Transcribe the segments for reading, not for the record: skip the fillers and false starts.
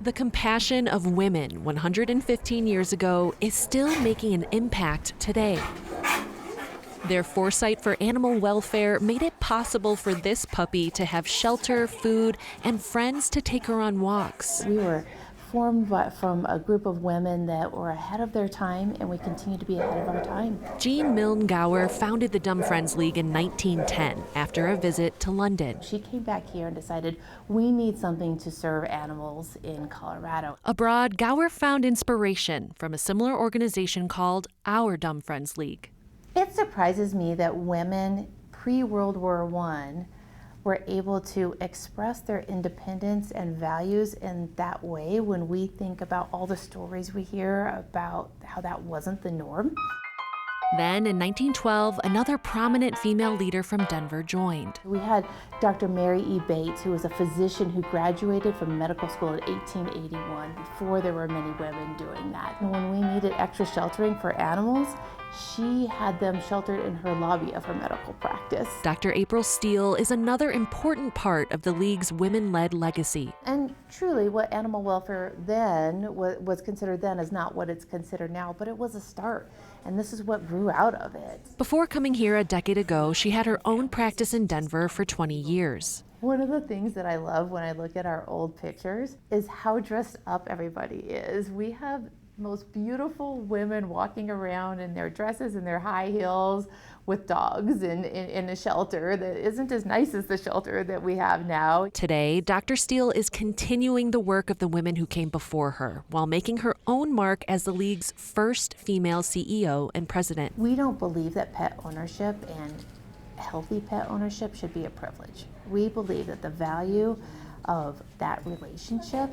The compassion of women 115 years ago is still making an impact today. Their foresight for animal welfare made it possible for this puppy to have shelter, food, and friends to take her on walks. We were formed from a group of women that were ahead of their time, and we continue to be ahead of our time. Jean Milne Gower founded the Dumb Friends League in 1910 after a visit to London. She came back here and decided we need something to serve animals in Colorado. Abroad, Gower found inspiration from a similar organization called Our Dumb Friends League. It surprises me that women pre-World War I were able to express their independence and values in that way when we think about all the stories we hear about how that wasn't the norm. Then, in 1912, another prominent female leader from Denver joined. We had Dr. Mary E. Bates, who was a physician who graduated from medical school in 1881, before there were many women doing that. And when we needed extra sheltering for animals, she had them sheltered in her lobby of her medical practice. Dr. April Steele is another important part of the League's women-led legacy. And truly, what animal welfare then was considered then is not what it's considered now, but it was a start. And this is what grew out of it. Before coming here a decade ago, she had her own practice in Denver for 20 years. One of the things that I love when I look at our old pictures is how dressed up everybody is. We have most beautiful women walking around in their dresses and their high heels with dogs in a shelter that isn't as nice as the shelter that we have now. Today, Dr. Steele is continuing the work of the women who came before her while making her own mark as the League's first female CEO and president. We don't believe that pet ownership and healthy pet ownership should be a privilege. We believe that the value of that relationship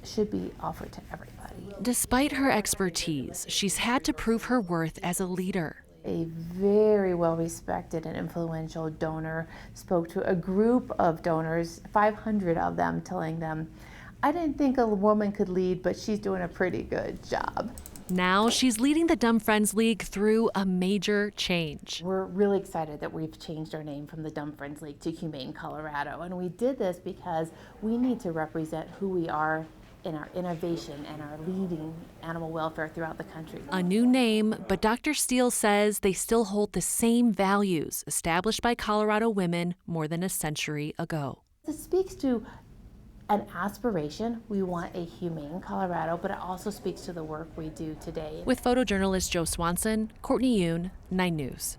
should be offered to everybody. Despite her expertise, she's had to prove her worth as a leader. A very well-respected and influential donor spoke to a group of donors, 500 of them, telling them, "I didn't think a woman could lead, but she's doing a pretty good job." Now she's leading the Dumb Friends League through a major change. We're really excited that we've changed our name from the Dumb Friends League to Humane Colorado. And we did this because we need to represent who we are in our innovation and our leading animal welfare throughout the country. A new name, but Dr. Steele says they still hold the same values established by Colorado women more than a century ago. This speaks to an aspiration. We want a humane Colorado, but it also speaks to the work we do today. With photojournalist Joe Swanson, Courtney Yoon, 9 News.